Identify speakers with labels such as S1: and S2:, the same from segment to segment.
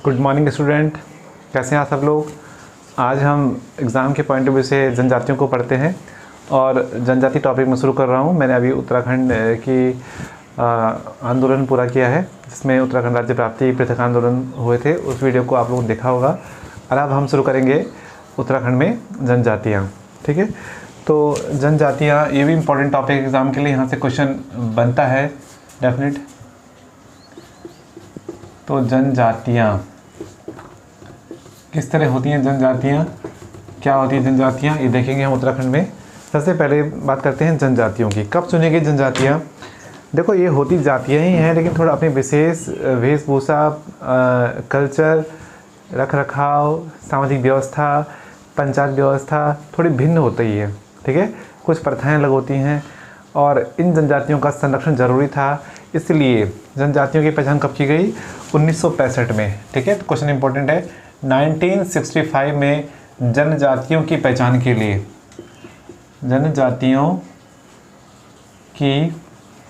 S1: Good morning student, कैसे हैं आप सब लोग। आज हम एग्ज़ाम के पॉइंट ऑफ व्यू से जनजातियों को पढ़ते हैं और जनजाति टॉपिक में शुरू कर रहा हूं। मैंने अभी उत्तराखंड की आंदोलन पूरा किया है, जिसमें उत्तराखंड राज्य प्राप्ति पृथक आंदोलन हुए थे। उस वीडियो को आप लोगों ने देखा होगा। और अब हम शुरू करेंगे उत्तराखंड में जनजातियाँ। ठीक है, तो जनजातियाँ ये भी इम्पोर्टेंट टॉपिक एग्ज़ाम के लिए, यहाँ से क्वेश्चन बनता है डेफिनेट। तो जनजातियाँ किस तरह होती हैं, जनजातियाँ क्या होती हैं, जनजातियाँ ये देखेंगे हम उत्तराखंड में। सबसे पहले बात करते हैं जनजातियों की। कब चुनी गई जनजातियाँ? देखो, ये होती जातियाँ ही हैं, लेकिन थोड़ा अपनी विशेष वेशभूषा, कल्चर, रख रखाव, सामाजिक व्यवस्था, पंचायत व्यवस्था थोड़ी भिन्न होती है। ठीक है, कुछ प्रथाएं अलग होती हैं और इन जनजातियों का संरक्षण ज़रूरी था। इसलिए जनजातियों की पहचान कब की गई? 1965 में। ठीक है, तो क्वेश्चन इंपॉर्टेंट है। 1965 में जनजातियों की पहचान के लिए, जनजातियों की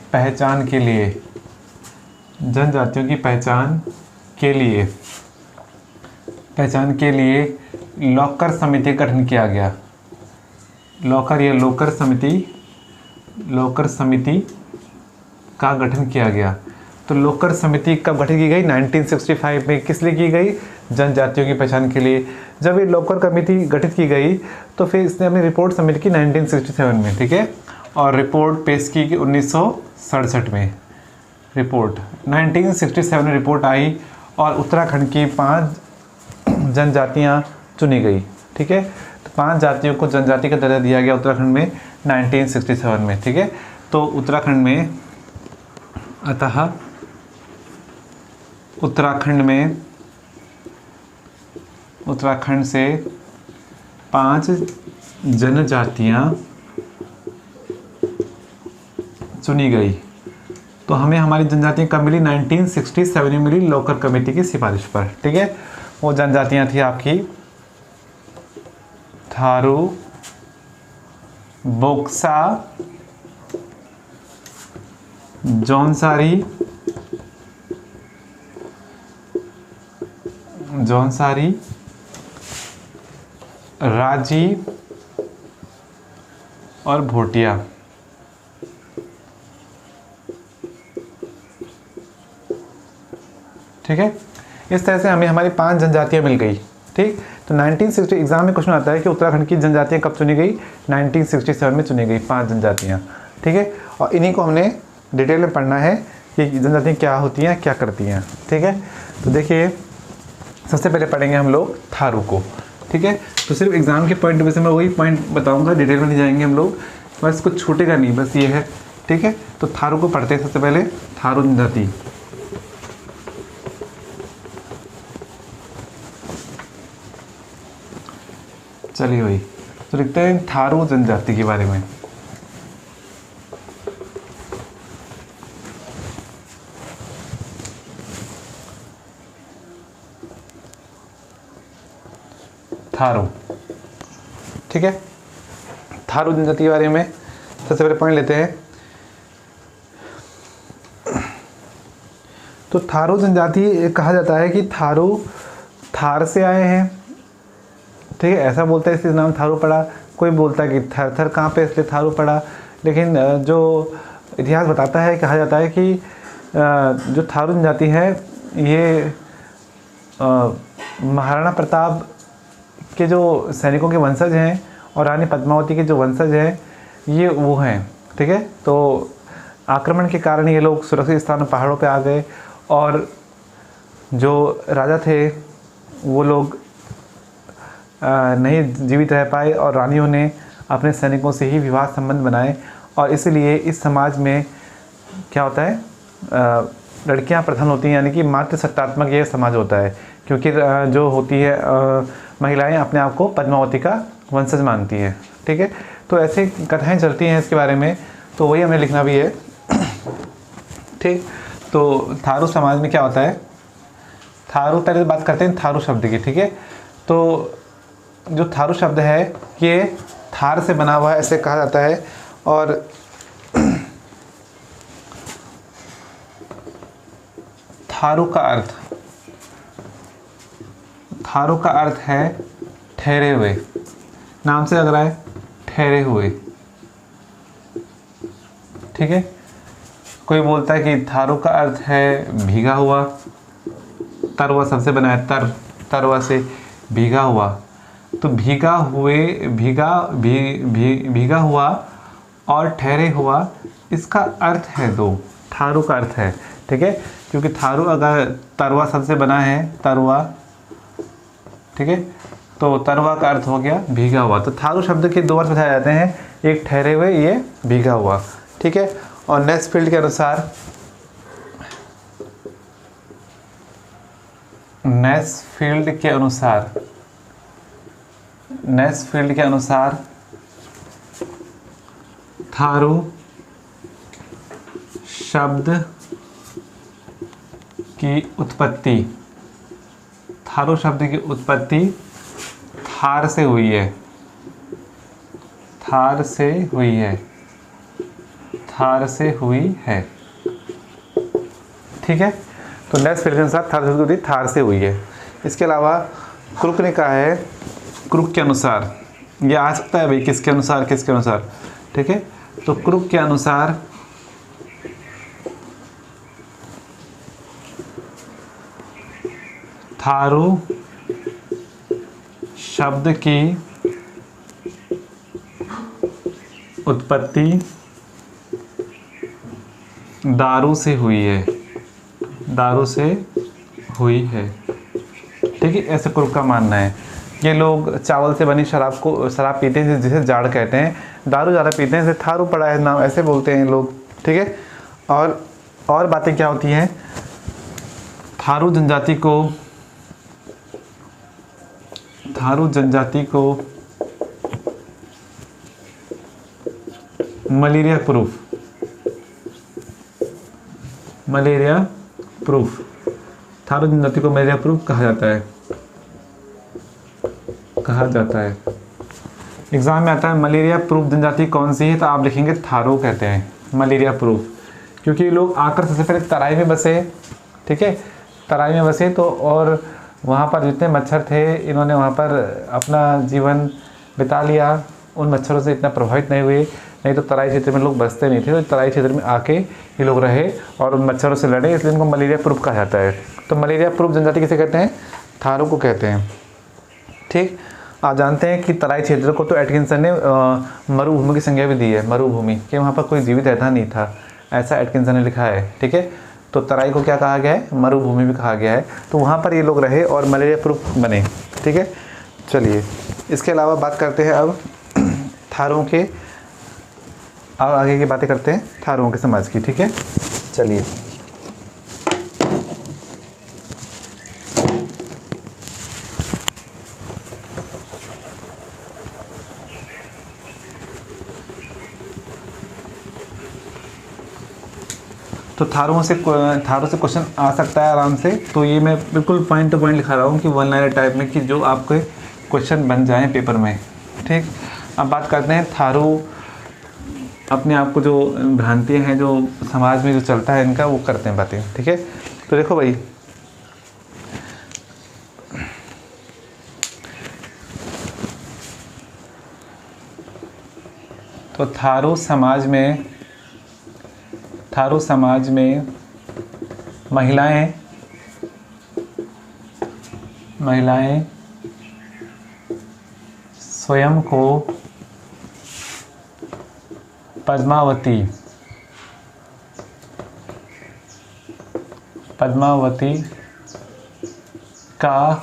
S1: पहचान के लिए, जनजातियों की पहचान के लिए लॉकर समिति का गठन किया गया। लोकर समिति का गठन किया गया। तो लोकर समिति कब गठित की गई? 1965 में। किस लिए की गई? जनजातियों की पहचान के लिए। जब ये लोकर कमेटी गठित की गई तो फिर इसने अपनी रिपोर्ट सबमिट की 1967 में। ठीक है, और रिपोर्ट पेश की 1967 में। रिपोर्ट 1967 में रिपोर्ट आई और उत्तराखंड की 5 जनजातियाँ चुनी गई। ठीक है, तो 5 जातियों को जनजाति का दर्जा दिया गया उत्तराखंड में 1967 में। ठीक है, तो उत्तराखंड में, अतः उत्तराखंड से 5 जनजातियाँ चुनी गई। तो हमें हमारी जनजातियाँ कब मिली? 1967 में मिली, लोकर कमेटी की सिफारिश पर। ठीक है, वो जनजातियाँ थी आपकी थारू, बोक्सा, जौनसारी, राजी और भोटिया। ठीक है, इस तरह से हमें हमारी 5 जनजातियां मिल गई। ठीक, तो 1960 एग्जाम में क्वेश्चन आता है कि उत्तराखंड की जनजातियां कब चुनी गई? 1967 में चुनी गई 5 जनजातियां। ठीक है, और इन्हीं को हमने डिटेल में पढ़ना है कि जनजातियां क्या होती हैं, क्या करती हैं। ठीक है, तो देखिए, सबसे पहले पढ़ेंगे हम लोग थारू को। ठीक है, तो सिर्फ एग्जाम के पॉइंट में से मैं वही पॉइंट बताऊंगा, डिटेल में नहीं जाएंगे हम लोग, बस कुछ छूटेगा नहीं, बस ये है। ठीक है, तो थारू को पढ़ते हैं सबसे पहले। थारू जनजाति, चलिए भाई, तो लिखते हैं थारू जनजाति के बारे में। थारू, ठीक है, थारू जनजाति के बारे में सबसे पहले पॉइंट लेते हैं। तो थारू जनजाति कहा जाता है कि थारू थार से आए हैं। ठीक है, ऐसा बोलता है इसलिए नाम थारू पड़ा। कोई बोलता है कि थर कहाँ पे, इसलिए थारू पड़ा। लेकिन जो इतिहास बताता है, कहा जाता है कि जो थारू जनजाति है ये महाराणा प्रताप के जो सैनिकों के वंशज हैं और रानी पद्मावती के जो वंशज हैं, ये वो हैं। ठीक है, तो आक्रमण के कारण ये लोग सुरक्षित स्थान पहाड़ों पे आ गए और जो राजा थे वो लोग नहीं जीवित रह पाए और रानियों ने अपने सैनिकों से ही विवाह संबंध बनाए। और इसलिए इस समाज में क्या होता है, लड़कियां प्रधान होती हैं, यानी कि मातृसत्तात्मक ये समाज होता है, क्योंकि जो होती है महिलाएं अपने आप को पद्मावती का वंशज मानती हैं। ठीक है, तो ऐसे कथाएं चलती हैं इसके बारे में, तो वही हमें लिखना भी है। ठीक, तो थारू समाज में क्या होता है, थारू, पहले बात करते हैं थारू शब्द की। ठीक है, तो जो थारू शब्द है ये थार से बना हुआ है, ऐसे कहा जाता है। और थारू का अर्थ थारू का अर्थ है ठहरे हुए, नाम से लग रहा है ठहरे हुए, ठीक है। कोई बोलता है कि थारू का अर्थ है भीगा हुआ, तरवा सबसे बना है तरवा से भीगा हुआ, तो भीगा हुए भीगा हुआ और ठहरे हुआ, इसका अर्थ है दो, थारू का अर्थ है, ठीक है। क्योंकि थारू अगर तरवा सबसे बना है तरवा, ठीक है, तो तरवा का अर्थ हो गया भीगा हुआ। तो थारू शब्द के दो अर्थ बताए जाते हैं, एक ठहरे हुए, ये भीगा हुआ, ठीक है। और नेक्स्ट फील्ड के अनुसार नेक्स्ट फील्ड के अनुसार थारू शब्द की उत्पत्ति, थारू शब्द की उत्पत्ति थार से हुई है, थार से हुई है, थार से हुई है, ठीक है। तो नेक्स्ट फील्ड के अनुसार थार शब्द की उत्पत्ति थार से हुई है। इसके अलावा क्रुक ने कहा है, क्रुक के अनुसार, ये आ सकता है भाई किसके अनुसार, किसके अनुसार, ठीक है। तो क्रुक के अनुसार थारू शब्द की उत्पत्ति दारू से हुई है, दारू से हुई है, ठीक है। ऐसे क्रुक का मानना है। ये लोग चावल से बनी शराब पीते हैं जिसे जाड़ कहते हैं, दारू ज़्यादा पीते हैं, इसे थारू पड़ा है नाम, ऐसे बोलते हैं लोग, ठीक है। और बातें क्या होती हैं, थारू जनजाति को मलेरिया प्रूफ, थारू जनजाति को मलेरिया प्रूफ कहा जाता है। एग्जाम में आता है मलेरिया प्रूफ जनजाति कौन सी है, तो आप लिखेंगे थारू कहते हैं मलेरिया प्रूफ, क्योंकि ये लोग आकर सबसे पहले तराई में बसे, ठीक है, तराई में बसे, तो और वहाँ पर जितने मच्छर थे इन्होंने वहाँ पर अपना जीवन बिता लिया, उन मच्छरों से इतना प्रभावित नहीं हुए, नहीं तो तराई क्षेत्र में लोग बसते नहीं थे, तो तराई क्षेत्र में आके ये लोग रहे और उन मच्छरों से लड़े, इसलिए इनको मलेरिया प्रूफ कहा जाता है। तो मलेरिया प्रूफ जनजाति किसे कहते हैं, थारू को कहते हैं, ठीक। आप जानते हैं कि तराई क्षेत्र को तो एटकिंसन ने मरुभूमि की संज्ञा भी दी है, मरुभूमि, कि वहाँ पर कोई जीवित रहता नहीं था, ऐसा एटकिंसन ने लिखा है, ठीक है। तो तराई को क्या कहा गया है, मरुभूमि भी कहा गया है, तो वहाँ पर ये लोग रहे और मलेरिया प्रूफ बने, ठीक है। चलिए इसके अलावा बात करते हैं अब थारुओं के, अब आगे की बातें करते हैं थारुओं के समाज की, ठीक है। चलिए तो थारू से क्वेश्चन आ सकता है आराम से, तो ये मैं बिल्कुल पॉइंट टू पॉइंट लिखा रहा हूँ कि वन लाइनर टाइप में, कि जो आपके क्वेश्चन बन जाएं पेपर में, ठीक। अब बात करते हैं थारू अपने आप को, जो भ्रांतियाँ हैं जो समाज में जो चलता है इनका, वो करते हैं बातें, ठीक है। तो देखो भाई, तो थारू समाज में महिलाएं स्वयं को पद्मावती का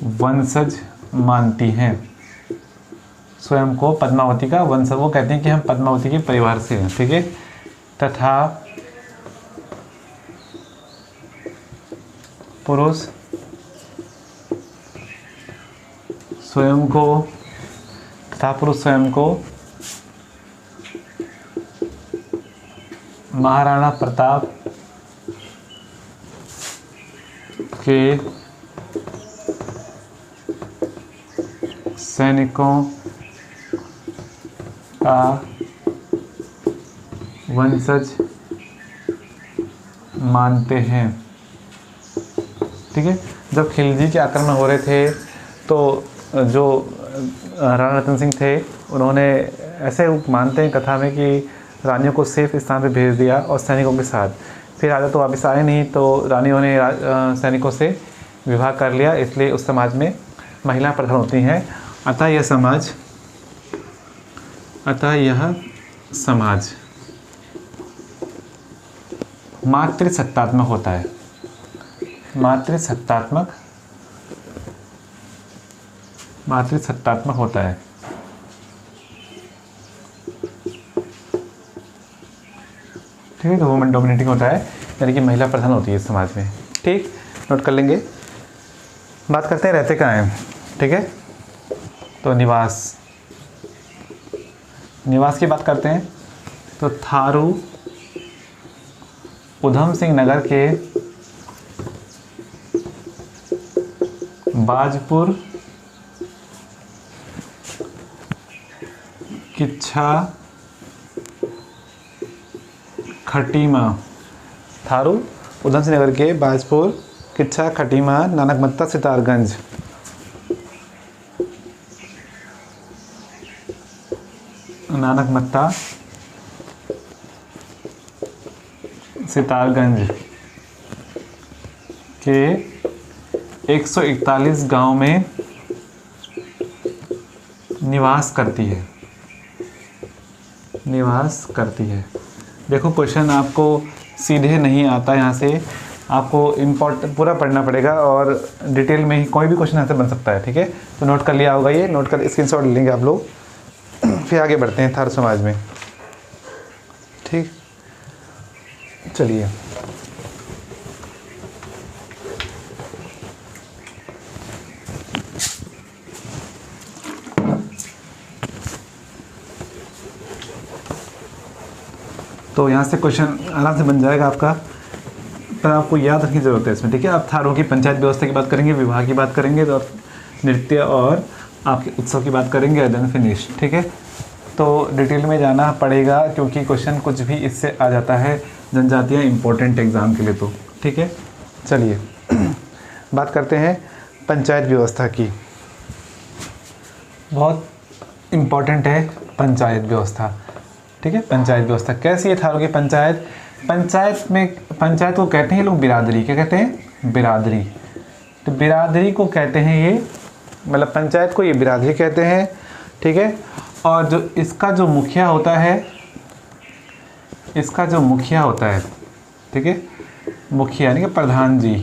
S1: वंशज मानती हैं, स्वयं को पद्मावती का वंशज, वो कहते हैं कि हम पद्मावती के परिवार से हैं, ठीक है। तथा पुरुष स्वयं को महाराणा प्रताप के सैनिकों का वंशज मानते हैं, ठीक है। जब खिलजी के आक्रमण हो रहे थे तो जो राणा रतन सिंह थे उन्होंने ऐसे मानते हैं कथा में कि रानियों को सेफ स्थान पर भेज दिया और सैनिकों के साथ। फिर राजा तो वापस आए नहीं, तो रानियों ने सैनिकों से विवाह कर लिया, इसलिए उस समाज में महिला प्रधान होती हैं। अतः यह समाज मातृसत्तात्मक होता है। मातृसत्तात्मक होता है। ठीक है, तो वुमेन डोमिनेटिंग होता है, यानी कि महिला प्रधान होती है इस समाज में। ठीक, नोट कर लेंगे। बात करते हैं रहते कहाँ हैं। ठीक है, तो निवास की बात करते हैं। तो थारू उधम सिंह नगर के बाजपुर किच्छा खटीमा, थारू उधम सिंह नगर के बाजपुर किच्छा खटीमा नानकमत्ता सितारगंज, सितारगंज के 141 गांव में निवास करती है। देखो, क्वेश्चन आपको सीधे नहीं आता, यहाँ से आपको पूरा पढ़ना पड़ेगा और डिटेल में ही कोई भी क्वेश्चन यहाँ से बन सकता है। ठीक है, तो नोट कर लिया होगा, ये नोट कर स्क्रीनशॉट लेंगे आप लोग। फिर आगे बढ़ते हैं थारू समाज में। ठीक, चलिए। तो यहाँ से क्वेश्चन आराम से बन जाएगा आपका, पर आपको याद रखने की ज़रूरत है इसमें। ठीक है, आप थारों की पंचायत व्यवस्था की बात करेंगे, विवाह की बात करेंगे, तो नृत्य और आपके उत्सव की बात करेंगे, देन फिनिश। ठीक है, तो डिटेल में जाना पड़ेगा क्योंकि क्वेश्चन कुछ भी इससे आ जाता है, जनजातियाँ इंपॉर्टेंट एग्ज़ाम के लिए। तो ठीक है, चलिए बात करते हैं पंचायत व्यवस्था की। बहुत इम्पॉर्टेंट है पंचायत व्यवस्था। ठीक है, पंचायत व्यवस्था कैसी है थारों की पंचायत? पंचायत को कहते हैं लोग बिरादरी। क्या कहते हैं? बिरादरी। तो बिरादरी को कहते हैं ये, मतलब पंचायत को ये बिरादरी कहते हैं। ठीक है, और जो इसका जो मुखिया होता है, ठीक है, मुखिया यानी कि प्रधान जी,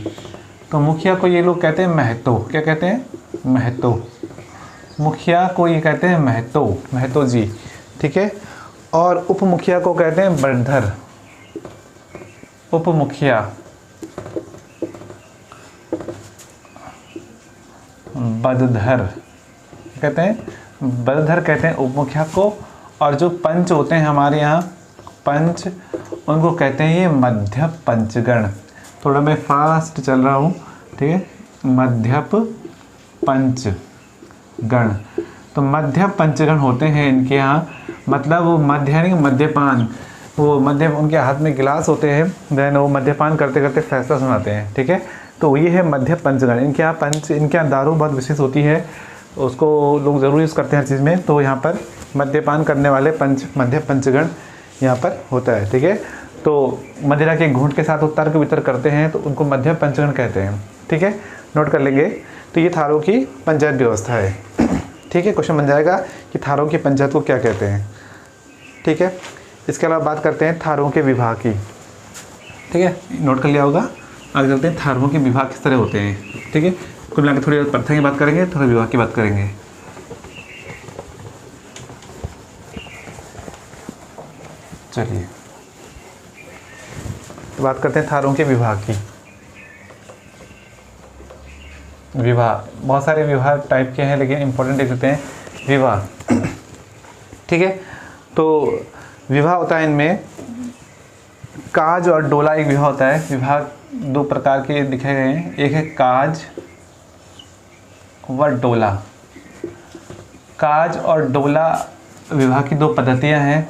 S1: तो मुखिया को ये लोग कहते हैं महतो। क्या कहते हैं? महतो। मुखिया को ये कहते हैं महतो जी। ठीक है, और उप मुखिया को कहते हैं बड़धर। उप मुखिया बदधर कहते हैं, बदधर कहते हैं उप मुखिया को। और जो पंच होते हैं हमारे यहाँ पंच, उनको कहते हैं ये मध्य पंचगण। थोड़ा मैं फास्ट चल रहा हूँ। ठीक है, मध्य पंचगण। तो मध्य पंचगण होते हैं इनके यहाँ, मतलब वो मध्य यानी मद्यपान, वो मध्य उनके हाथ में गिलास होते हैं, देन वो मद्यपान करते करते फैसला सुनाते हैं। ठीक है, तो ये है मध्य पंचगण। इनके यहाँ दारू बहुत विशेष होती है, उसको लोग ज़रूर यूज़ करते हैं हर चीज़ में। तो यहाँ पर मद्यपान करने वाले मध्य पंचगण यहाँ पर होता है। ठीक है, तो मदिरा के घूंट के साथ वो तर्क वितर्क करते हैं, तो उनको मध्य पंचगण कहते हैं। ठीक है, नोट कर लेंगे। तो ये थारों की पंचायत व्यवस्था है। ठीक है, क्वेश्चन बन जाएगा कि थारों की पंचायत को क्या कहते हैं। ठीक है, इसके अलावा बात करते हैं थारों के विवाह की। ठीक है, नोट कर लिया होगा। आगे चलते हैं थारों के विवाह किस तरह होते हैं। ठीक है, कुल मिला के थोड़ी प्रथा की बात करेंगे, थोड़ा विवाह की बात करेंगे। चलिए, तो बात करते हैं थारों के विवाह की। विवाह, बहुत सारे विवाह टाइप के हैं, लेकिन इंपॉर्टेंट देख लेते हैं विवाह। ठीक है, तो विवाह होता है इनमें काज और डोला। एक विवाह होता है। विवाह दो प्रकार के दिखे गए हैं, एक है काज व डोला। काज और डोला विवाह की दो पद्धतियां हैं,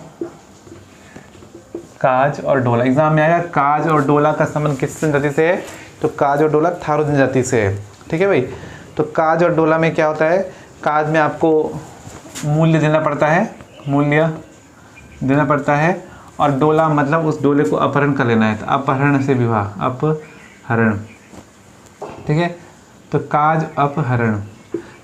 S1: काज और डोला। एग्जाम में आएगा काज और डोला का संबंध किस संतति से है? तो काज और डोला थारू जनजाति से है। ठीक है भाई। तो काज और डोला में क्या होता है, काज में आपको मूल्य देना पड़ता है, मूल्य देना पड़ता है, और डोला मतलब उस डोले को अपहरण कर लेना है, तो अपहरण से विवाह, अपहरण। ठीक है। तो काज अपहरण।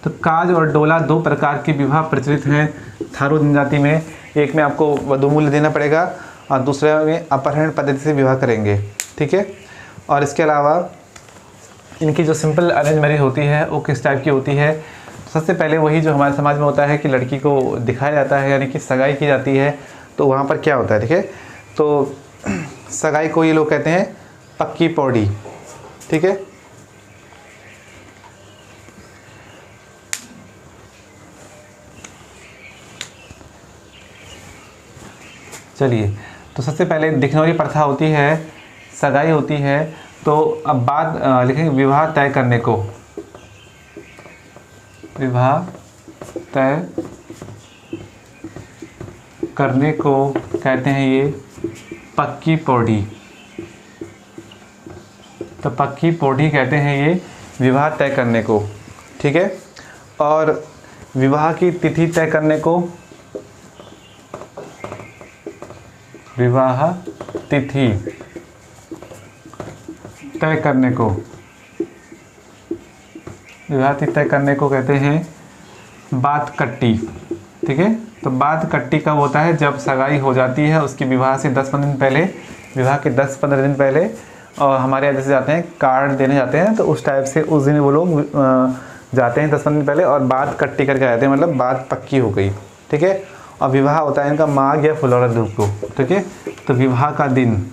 S1: तो काज और डोला दो प्रकार के विवाह प्रचलित हैं थारू जनजाति में। एक में आपको वधू मूल्य देना पड़ेगा और दूसरे में अपहरण पद्धति से विवाह करेंगे। ठीक है। और इसके अलावा इनकी जो सिंपल अरेंज मैरिज होती है वो किस टाइप की होती है, सबसे पहले वही जो हमारे समाज में होता है कि लड़की को दिखाया जाता है, यानी कि सगाई की जाती है। तो वहाँ पर क्या होता है, ठीक है, तो सगाई को ये लोग कहते हैं पक्की पौड़ी। ठीक है। चलिए, तो सबसे पहले दिखनौरी प्रथा होती है, सगाई होती है। तो अब बात लिखेंगे विवाह तय करने को, विवाह तय करने को कहते हैं ये पक्की पौड़ी। तो पक्की पौड़ी कहते हैं ये विवाह तय करने को। ठीक है। और विवाह की तिथि तय करने को विवाह तिथि तय करने को, विवाह तिथि तय करने को कहते हैं बात कट्टी। ठीक है। तो बात कट्टी कब होता है, जब सगाई हो जाती है, उसकी विवाह से 10-15 दिन पहले, विवाह के 10-15 दिन पहले, और हमारे यहाँ जैसे जाते हैं कार्ड देने जाते हैं, तो उस टाइप से उस दिन वो लोग जाते हैं 10-15 दिन पहले और बात कट्टी करके आते हैं, मतलब बात पक्की हो गई। ठीक है। और विवाह होता है इनका माघ या फुलौरा दूज को। ठीक है। तो विवाह का दिन,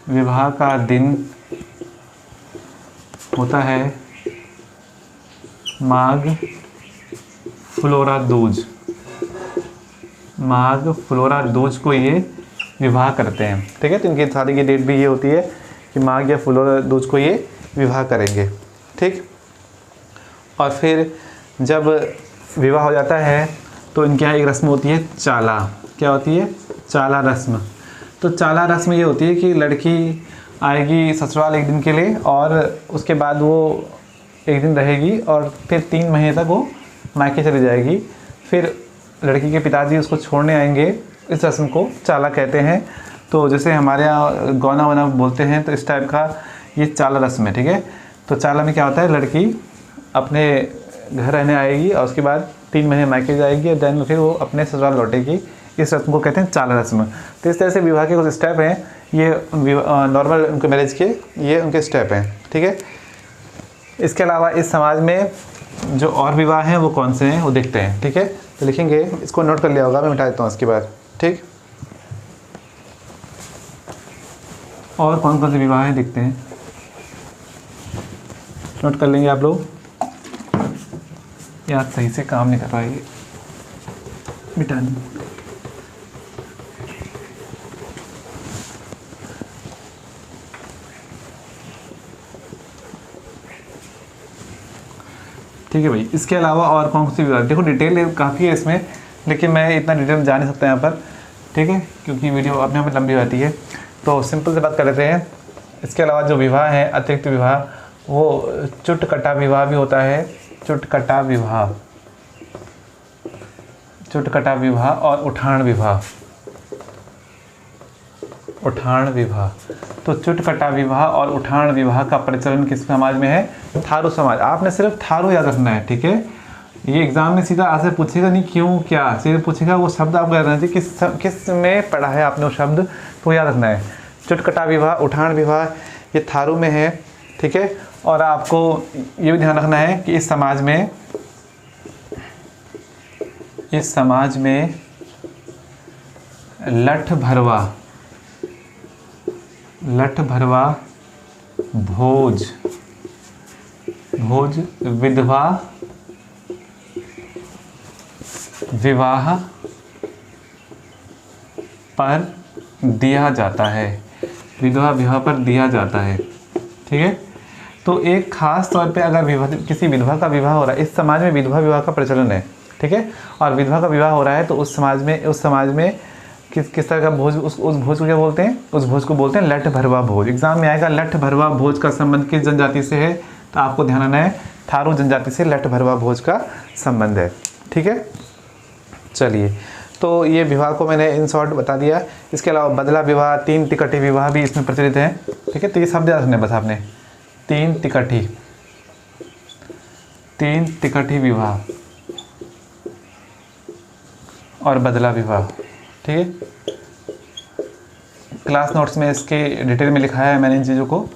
S1: विवाह का दिन होता है माघ फुलोरा दूज, माघ फुलोरा दूज को ये विवाह करते हैं। ठीक है। तो इनकी शादी की डेट भी ये होती है कि माघ या फुलोरा दूज को ये विवाह करेंगे। ठीक। और फिर जब विवाह हो जाता है तो इनके यहाँ एक रस्म होती है चाला। क्या होती है, चाला रस्म। तो चाला रस्म ये होती है कि लड़की आएगी ससुराल एक दिन के लिए और उसके बाद वो एक दिन रहेगी और फिर 3 महीने तक वो मायके चली जाएगी। फिर लड़की के पिताजी उसको छोड़ने आएंगे। इस रस्म को चाला कहते हैं। तो जैसे हमारे यहाँ गौना वना बोलते हैं, तो इस टाइप का ये चाला रस्म है। ठीक है। तो चाला में क्या होता है, लड़की अपने घर रहने आएगी और उसके बाद 3 महीने मायके जाएगी और देन फिर वो अपने ससुराल लौटेगी। इस रस्म को कहते हैं चाला रस्म। तो इस तरह से विवाह के कुछ स्टेप हैं, ये नॉर्मल उनके मैरिज के ये उनके स्टेप हैं। ठीक है। इसके अलावा इस समाज में जो और विवाह हैं वो कौन से हैं वो देखते हैं। ठीक है। तो लिखेंगे, इसको नोट कर लिया होगा, मैं मिटा देता हूँ इसके बाद। ठीक। और कौन कौन से विवाह हैं देखते हैं, नोट कर लेंगे आप लोग। यार सही से काम नहीं कर पाएंगे, मिटा दें। ठीक है भाई। इसके अलावा और कौन सी विवाह, देखो डिटेल काफ़ी है इसमें, लेकिन मैं इतना डिटेल जा नहीं सकता यहाँ पर। ठीक है। क्योंकि वीडियो अपने आप में लंबी होती है, तो सिंपल से बात कर लेते हैं। इसके अलावा जो विवाह है, अतिरिक्त विवाह, वो चुटकटा विवाह भी होता है। चुटकटा विवाह, चुटकटा विवाह और उठान विवाह, उठान विवाह। तो चुटकटा विवाह और उठान विवाह का प्रचलन किस समाज में है, थारू समाज। आपने सिर्फ थारू याद रखना है। ठीक है। ये एग्जाम में सीधा आज से पूछेगा नहीं क्यों क्या, सीधे पूछेगा वो शब्द आपको याद रखना चाहिए, किस में पढ़ा है आपने वो शब्द, तो याद रखना है। चुटकटा विवाह, उठान विवाह, ये थारू में है। ठीक है। और आपको ये भी ध्यान रखना है कि इस समाज में लठ भरवा, भोज, विधवा विवाह पर दिया जाता है, विधवा विवाह पर दिया जाता है। ठीक है। तो एक खास तौर पे अगर किसी विधवा का विवाह हो रहा है, इस समाज में विधवा विवाह का प्रचलन है। ठीक है। और विधवा का विवाह हो रहा है तो उस समाज में किस तरह का भोज, उस भोज को क्या बोलते हैं? उस भोज को बोलते हैं लठ भरवा भोज। एग्जाम में आएगा लठ भरवा भोज का संबंध किस जनजाति से है, तो आपको ध्यान रखना है थारू जनजाति से लठ भरवा भोज का संबंध है। ठीक है, चलिए, तो ये विवाह को मैंने इन शॉर्ट बता दिया। इसके अलावा बदला विवाह, तीन टिकटी विवाह भी इसमें प्रचलित है। ठीक है, तो ये शब्द याद रखना बस आपने, तीन टिकटी विवाह और बदला विवाह। ठीक है, क्लास नोट्स में इसके डिटेल में लिखा है मैंने इन चीज़ों को,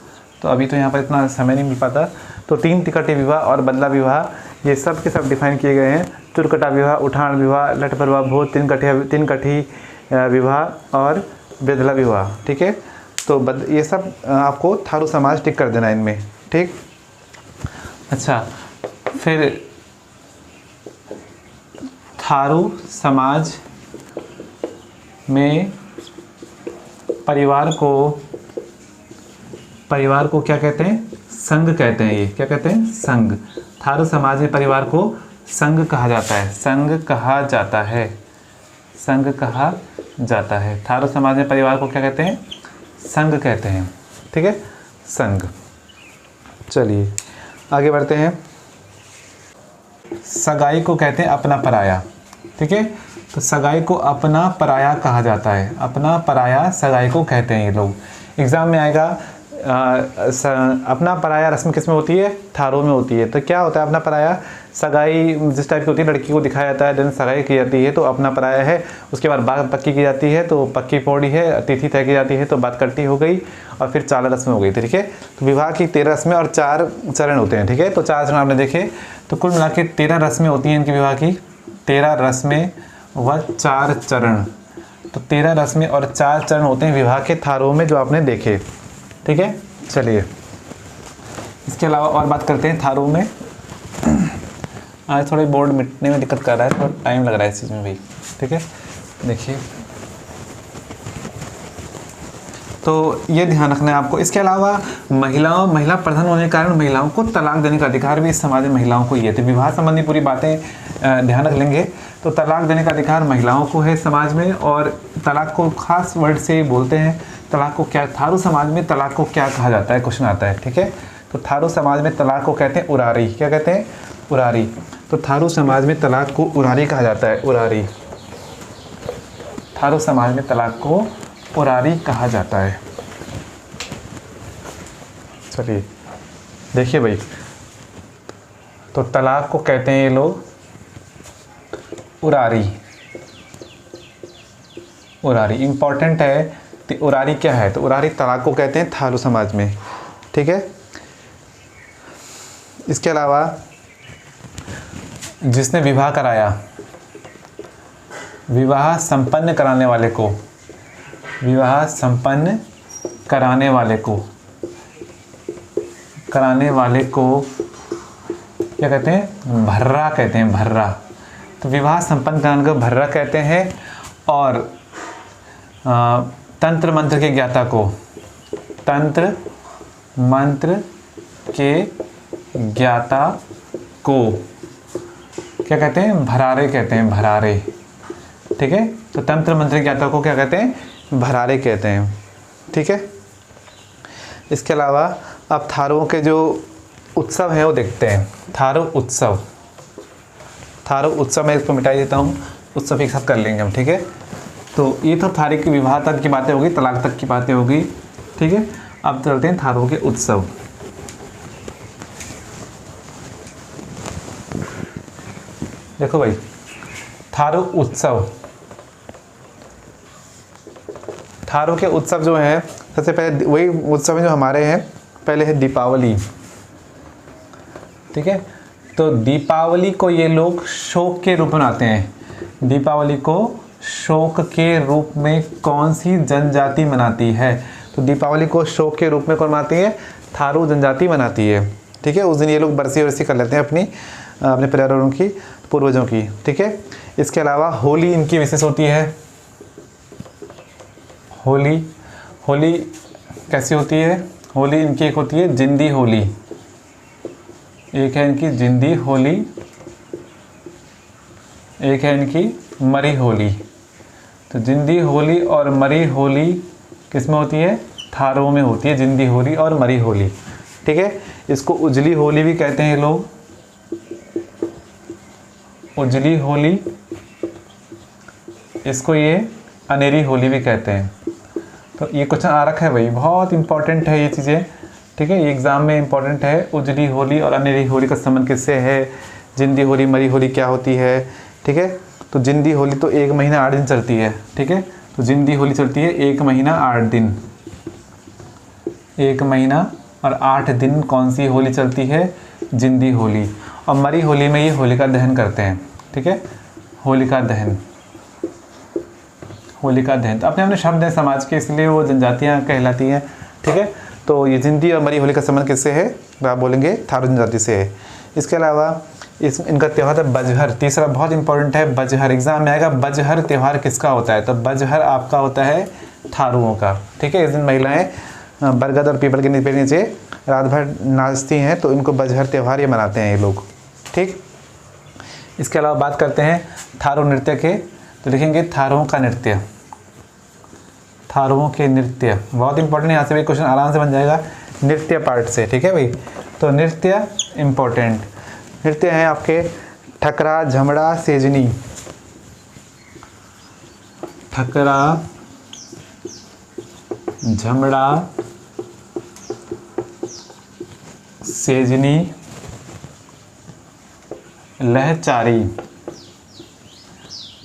S1: तो अभी तो यहाँ पर इतना समय नहीं मिल पाता। तो तीन टिकटी विवाह और बदला विवाह ये सब के सब डिफाइन किए गए हैं। चुरकटा विवाह, उठान विवाह, लठ भरवा भोज, तीन कठी विवाह और बदला विवाह। ठीक है, तो ये सब आपको थारू समाज टिक कर देना इनमें। ठीक, अच्छा, फिर थारू समाज में परिवार को क्या कहते हैं? संघ कहते हैं। ये क्या कहते हैं? संघ। थारू समाज में परिवार को संघ कहा जाता है। संघ कहा जाता है। थारू समाज में परिवार को क्या कहते हैं? संघ कहते हैं। ठीक है, संघ। चलिए आगे बढ़ते हैं। सगाई को कहते हैं अपना पराया। ठीक है, तो सगाई को अपना पराया कहा जाता है। अपना पराया सगाई को कहते हैं ये लोग। एग्जाम में आएगा अपना पराया रस्म किस में होती है? थारू में होती है। तो क्या होता है अपना पराया? सगाई जिस टाइप की होती है, लड़की को दिखाया जाता है, देन सगाई की जाती है तो अपना पराया है। उसके बाद बात पक्की की जाती है तो पक्की पौड़ी है, तिथि तय की जाती है तो बात कट्टी हो गई और फिर 4 रस्में हो गई। ठीक है, तो विवाह की 13 रस्में और 4 चरण होते हैं। ठीक है, तो 4 चरण आपने देखे, तो कुल मिला के 13 रस्में होती हैं इनकी विवाह की। 13 रस्में व 4 चरण। तो 13 रस्में और 4 चरण होते हैं विवाह के थारों में जो आपने देखे। ठीक है, चलिए इसके अलावा और बात करते हैं थारू में। आज थोड़ी बोर्ड मिटने में दिक्कत कर रहा है, थोड़ा टाइम लग रहा है इस चीज़ में भी। ठीक है, देखिए, तो ये ध्यान रखना है आपको। इसके अलावा महिला प्रधान होने के कारण महिलाओं को तलाक देने का अधिकार भी इस समाज में महिलाओं को ही है। तो विवाह संबंधी पूरी बातें ध्यान रख लेंगे। तो तलाक देने का अधिकार महिलाओं को है समाज में, और तलाक को खास वर्ड से बोलते हैं। तलाक को क्या, थारू समाज में तलाक को क्या कहा जाता है, क्वेश्चन आता है। ठीक है, तो थारू समाज में तलाक को कहते हैं उरारी। क्या कहते हैं? उरारी। तो थारू समाज में तलाक को उरारी कहा जाता है। उरारी। थारू समाज में तलाक को उरारी कहा जाता है। चलिए देखिए भाई, तो तलाक को कहते हैं ये लोग उरारी। उरारी इंपॉर्टेंट है। तो उरारी क्या है? तो उरारी तलाक को कहते हैं थारू समाज में। ठीक है, इसके अलावा जिसने विवाह कराया, विवाह संपन्न कराने वाले को, विवाह संपन्न कराने वाले को क्या कहते हैं? भर्रा कहते हैं। भर्रा। तो विवाह संपन्न कराने को भर्रा कहते हैं। और तंत्र मंत्र के ज्ञाता को, तंत्र मंत्र के ज्ञाता को क्या कहते हैं? भरारे कहते हैं। भरारे। ठीक है, तो तंत्र मंत्र ज्ञाता को क्या कहते हैं? भरारे कहते हैं। ठीक है, इसके अलावा अब थारुओं के जो उत्सव हैं वो देखते हैं। थारू उत्सव। थारू उत्सव मैं इसको मिटाई देता हूँ, उत्सव एक साथ कर लेंगे हम। ठीक है, तो ये तो थारी की विवाह तक की बातें होगी, तलाक तक की बातें होगी। ठीक है, अब चलते हैं थारुओं के उत्सव। देखो भाई, थारू उत्सव। थारू के उत्सव जो हैं, सबसे पहले वही उत्सव है जो हमारे हैं। पहले है दीपावली। ठीक है, तो दीपावली को ये लोग शोक के रूप में मनाते हैं। दीपावली को शोक के रूप में कौन सी जनजाति मनाती है? तो दीपावली को शोक के रूप में कौन मनाती है? थारू जनजाति मनाती है। ठीक है, उस दिन ये लोग बरसी वरसी कर लेते हैं अपने पर्यावरण की, पूर्वजों की। ठीक है, इसके अलावा होली इनकी विशेष होती है। होली कैसी होती है? होली इनकी एक होती है जिंदी होली, एक है इनकी जिंदी होली, एक है इनकी मरी होली। तो तो जिंदी होली और मरी होली किस में होती है? थारू में होती है, जिंदी होली और मरी होली। ठीक है, इसको उजली होली भी कहते हैं लोग, उजली होली, इसको ये अनेरी होली भी कहते हैं। तो ये क्वेश्चन आ रखा है भाई, बहुत इंपॉर्टेंट है ये चीज़ें। ठीक है, ये एग्ज़ाम में इंपॉर्टेंट है। उजली होली और अनेरी होली का संबंध किससे है? जिंदी होली मरी होली क्या होती है? ठीक है, तो जिंदी होली तो 1 महीना 8 दिन चलती है। ठीक है, तो जिंदी होली चलती है 1 महीना 8 दिन, 1 महीना और 8 दिन कौन सी होली चलती है? जिंदी होली। और मरी होली में ये होलिका दहन करते हैं। ठीक है, होलिका दहन, होलिका दहन तो अपने अपने शब्द हैं समाज के, इसलिए वो जनजातियाँ कहलाती हैं। ठीक है, तो ये जिंदी और मरी होली का संबंध किससे है? तो आप बोलेंगे थारू जनजाति से है। इसके अलावा इनका त्यौहार है बजहर। तीसरा बहुत इंपॉर्टेंट है बजहर, एग्जाम में आएगा। बजहर त्यौहार किसका होता है? तो बजहर आपका होता है थारुओं का। ठीक है, इस दिन महिलाएं बरगद और पीपल के नीचे रात भर नाचती हैं, तो इनको बजहर त्यौहार ये मनाते हैं ये लोग। ठीक, इसके अलावा बात करते हैं थारू नृत्य के, तो लिखेंगे थारुओं का नृत्य, थारुओं के नृत्य बहुत इंपॉर्टेंट है। यहाँ से भी क्वेश्चन आराम से बन जाएगा नृत्य पार्ट से। ठीक है भाई, तो नृत्य इंपॉर्टेंट नृत्य हैं आपके ठकरा, झमड़ा, सेजनी। ठकरा, झमड़ा, सेजनी, लहचारी।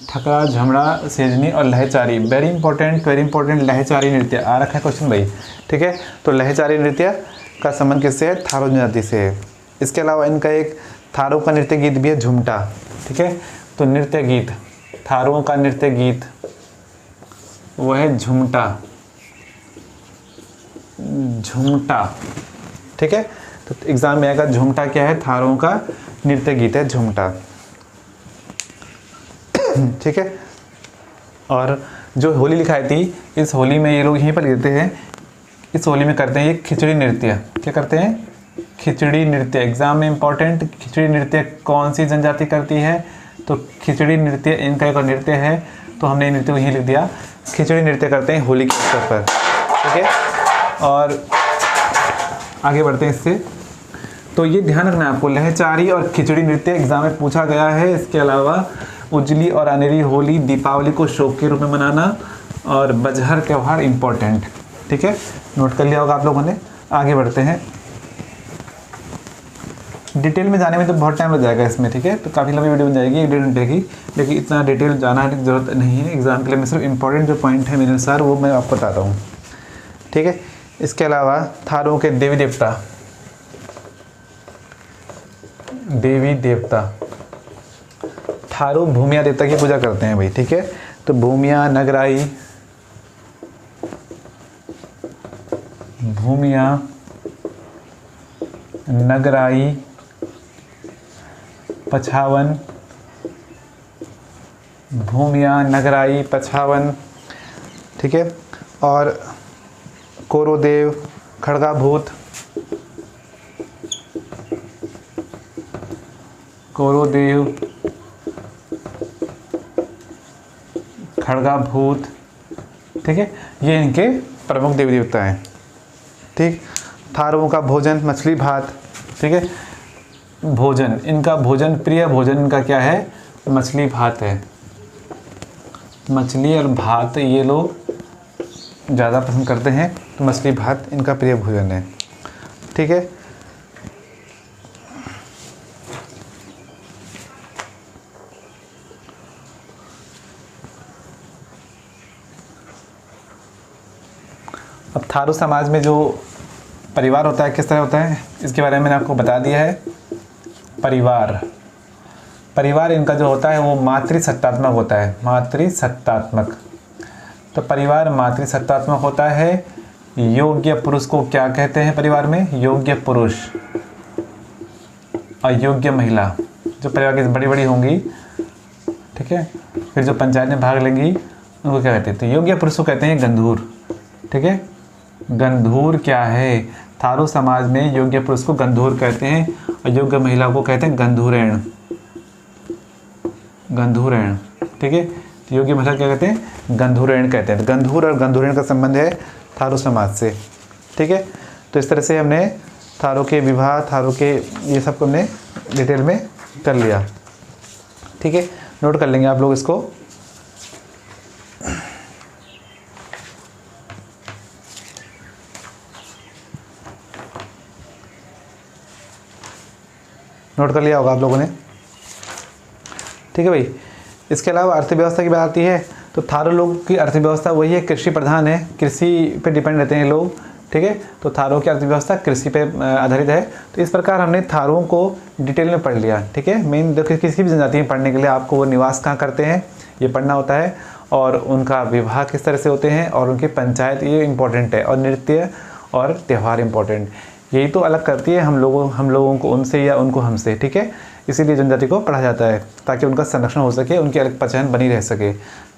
S1: ठकरा, झमड़ा, सेजनी और लहचारी, वेरी इंपॉर्टेंट लहचारी नृत्य आ रखा है क्वेश्चन भाई। ठीक है, तो लहचारी नृत्य का संबंध किससे है? थारू जनजाति से है। इसके अलावा इनका एक थारू का नृत्य गीत भी है, झुमटा। ठीक है, तो नृत्य गीत, थारुओं का नृत्य गीत वो है झुमटा, झुमटा। ठीक है, तो एग्जाम में आएगा झुमटा क्या है? थारुओं का नृत्य गीत है झुमटा। ठीक है, और जो होली लिखाई थी, इस होली में ये लोग यहीं पर लेते हैं, इस होली में करते हैं ये खिचड़ी नृत्य। क्या करते हैं? खिचड़ी नृत्य। एग्जाम में इंपॉर्टेंट, खिचड़ी नृत्य कौन सी जनजाति करती है? तो खिचड़ी नृत्य इनका एक नृत्य है, तो हमने नृत्य को यहीं लिख दिया। खिचड़ी नृत्य करते हैं होली के अवसर पर। ठीक है, और आगे बढ़ते हैं इससे। तो ये ध्यान रखना है आपको, लहचारी और खिचड़ी नृत्य एग्जाम में पूछा गया है। इसके अलावा उजली और अनेरी होली, दीपावली को शोक के रूप में मनाना, और बजहर त्यौहार इंपॉर्टेंट। ठीक है, नोट कर लिया होगा आप लोगों ने। आगे बढ़ते हैं, डिटेल में जाने में तो बहुत टाइम लग जाएगा इसमें। ठीक है, तो काफ़ी लंबी वीडियो बन जाएगी 1.5 घंटे की, लेकिन इतना डिटेल जाना की ज़रूरत नहीं है एग्जाम के लिए। मैं सिर्फ इंपॉर्टेंट जो पॉइंट है मेरे अनुसार वो मैं आपको बताता हूँ। ठीक है, इसके अलावा थारुओं के देवी देवता, देवी देवता, थारू भूमिया देवता की पूजा करते हैं भाई। ठीक है, तो भूमिया, नगराई, भूमिया, नगराई, पछावन, भूमिया, नगराई, पछावन। ठीक है, और कोरोदेव, खड़गाभूत, कोरोदेव, खड़गाभूत। ठीक है, ये इनके प्रमुख देवी देवता हैं। ठीक, थारुओं का भोजन मछली भात। ठीक है, भोजन इनका, भोजन प्रिय भोजन इनका क्या है? मछली भात है। मछली और भात ये लोग ज़्यादा पसंद करते हैं, तो मछली भात इनका प्रिय भोजन है। ठीक है, अब थारू समाज में जो परिवार होता है किस तरह होता है, इसके बारे में मैंने आपको बता दिया है। परिवार इनका जो होता है वो मातृसत्तात्मक होता है, मातृसत्तात्मक। तो परिवार मातृसत्तात्मक होता है। योग्य पुरुष को क्या कहते हैं परिवार में? योग्य पुरुष। अयोग्य महिला, जो परिवार की बड़ी बड़ी होंगी, ठीक है, फिर जो पंचायत में भाग लेंगी उनको क्या कहते हैं? तो योग्य पुरुष को कहते हैं गंधूर। ठीक है, गंधूर क्या है? थारू समाज में योग्य पुरुष को गंधूर कहते हैं और योग्य महिला को कहते हैं गंधूरेण, गंधूरेण। ठीक है, तो योग्य भाषा क्या कहते हैं, गंधुरेण कहते हैं। गंधुर और गंधुरेण का संबंध है थारू समाज से। ठीक है, तो इस तरह से हमने थारू के विवाह, थारू के ये सब को हमने डिटेल में कर लिया। ठीक है, नोट कर लेंगे आप लोग इसको। नोट कर लिया होगा आप लोगों ने। ठीक है भाई, इसके अलावा अर्थव्यवस्था की बात आती है तो थारू लोग की अर्थव्यवस्था वही है, कृषि प्रधान है, कृषि पे डिपेंड रहते हैं लोग। ठीक है, तो थारू की अर्थव्यवस्था कृषि पे आधारित है। तो इस प्रकार हमने थारुओं को डिटेल में पढ़ लिया। ठीक है, मेन देखिए किसी भी जनजाति में पढ़ने के लिए आपको वो निवास कहाँ करते हैं ये पढ़ना होता है, और उनका विवाह किस तरह से होते हैं, और उनकी पंचायत ये इम्पोर्टेंट है, और नृत्य और त्यौहार इम्पोर्टेंट। यही तो अलग करती है हम लोगों को उनसे या उनको हमसे। ठीक है, इसीलिए जनजाति को पढ़ा जाता है ताकि उनका संरक्षण हो सके, उनकी अलग पहचान बनी रह सके।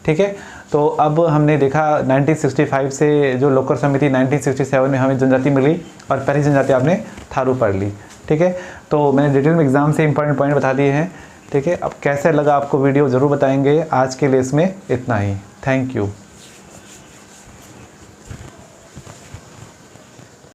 S1: ठीक है, तो अब हमने देखा 1965 से जो लोकर समिति 1967 में हमें जनजाति मिली, और पहली जनजाति आपने थारू पढ़ ली। ठीक है, तो मैंने डिटेल में एग्जाम से इंपॉर्टेंट पॉइंट बता दिए हैं। ठीक है, अब कैसे लगा आपको वीडियो ज़रूर बताएंगे। आज के लिए इसमें इतना ही। Thank you.